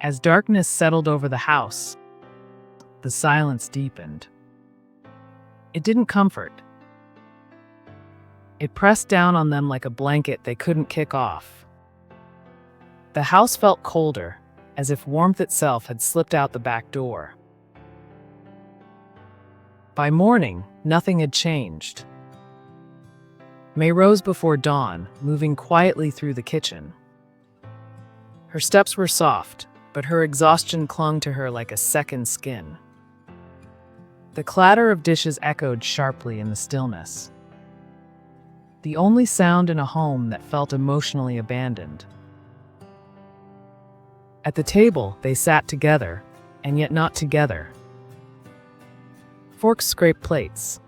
As darkness settled over the house, the silence deepened. It didn't comfort. It pressed down on them like a blanket they couldn't kick off. The house felt colder, as if warmth itself had slipped out the back door. By morning, nothing had changed. May rose before dawn, moving quietly through the kitchen. Her steps were soft, but her exhaustion clung to her like a second skin. The clatter of dishes echoed sharply in the stillness. The only sound in a home that felt emotionally abandoned. At the table, they sat together, and yet not together. Forks scraped plates.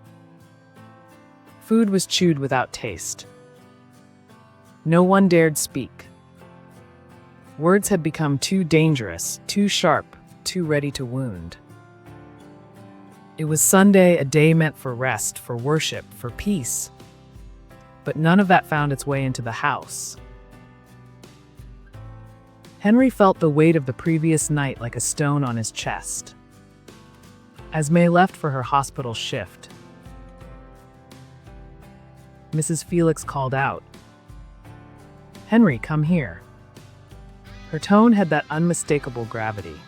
Food was chewed without taste. No one dared speak. Words had become too dangerous, too sharp, too ready to wound. It was Sunday, a day meant for rest, for worship, for peace. But none of that found its way into the house. Henry felt the weight of the previous night like a stone on his chest. As May left for her hospital shift, Mrs. Felix called out, "Henry, come here." Her tone had that unmistakable gravity.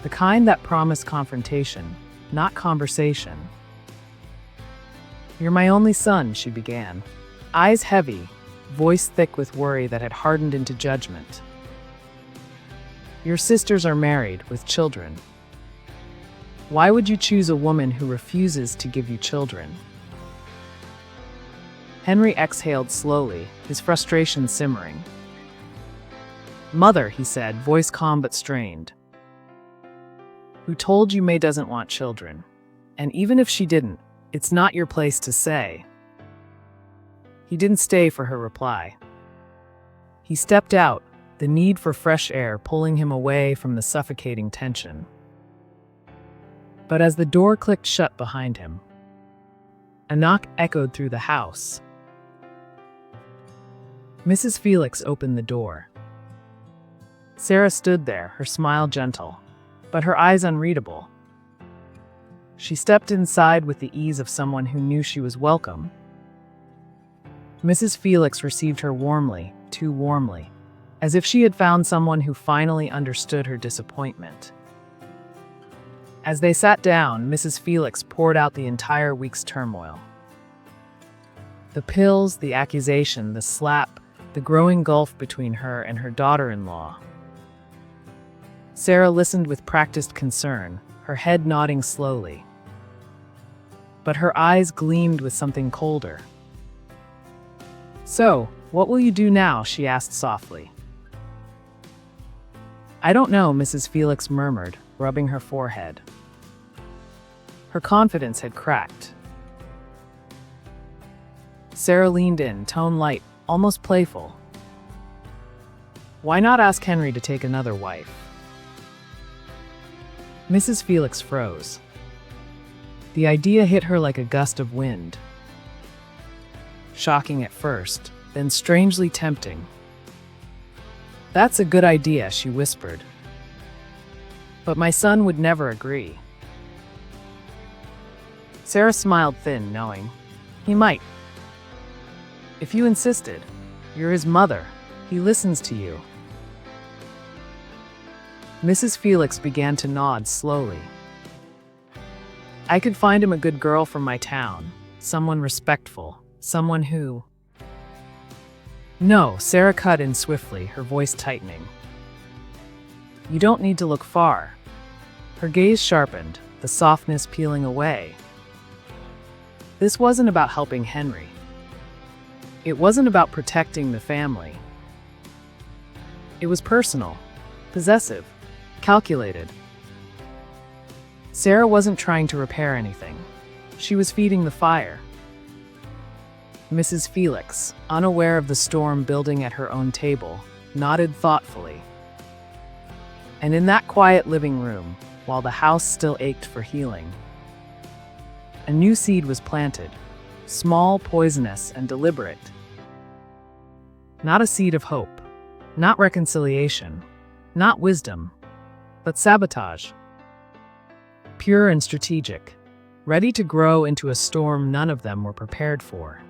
The kind that promised confrontation, not conversation. "You're my only son," she began, eyes heavy, voice thick with worry that had hardened into judgment. "Your sisters are married, with children. Why would you choose a woman who refuses to give you children?" Henry exhaled slowly, his frustration simmering. "Mother," he said, voice calm but strained. "Who told you May doesn't want children? And even if she didn't, it's not your place to say." He didn't stay for her reply. He stepped out, the need for fresh air pulling him away from the suffocating tension. But as the door clicked shut behind him, a knock echoed through the house. Mrs. Felix opened the door. Sarah stood there, her smile gentle, but her eyes unreadable. She stepped inside with the ease of someone who knew she was welcome. Mrs. Felix received her warmly, too warmly, as if she had found someone who finally understood her disappointment. As they sat down, Mrs. Felix poured out the entire week's turmoil. The pills, the accusation, the slap, the growing gulf between her and her daughter-in-law. Sarah listened with practiced concern, her head nodding slowly. But her eyes gleamed with something colder. "So, what will you do now?" she asked softly. "I don't know," Mrs. Felix murmured, rubbing her forehead. Her confidence had cracked. Sarah leaned in, tone light, almost playful. "Why not ask Henry to take another wife?" Mrs. Felix froze. The idea hit her like a gust of wind. Shocking at first, then strangely tempting. "That's a good idea," she whispered. "But my son would never agree." Sarah smiled thin, knowing. "He might. If you insisted, you're his mother. He listens to you." Mrs. Felix began to nod slowly. "I could find him a good girl from my town, someone respectful, someone who—" "No," Sarah cut in swiftly, her voice tightening. "You don't need to look far." Her gaze sharpened, the softness peeling away. This wasn't about helping Henry. It wasn't about protecting the family. It was personal, possessive, calculated. Sarah wasn't trying to repair anything. She was feeding the fire. Mrs. Felix, unaware of the storm building at her own table, nodded thoughtfully. And in that quiet living room, while the house still ached for healing, a new seed was planted, small, poisonous, and deliberate. Not a seed of hope, not reconciliation, Not wisdom, but sabotage. Pure and strategic, ready to grow into a storm none of them were prepared for.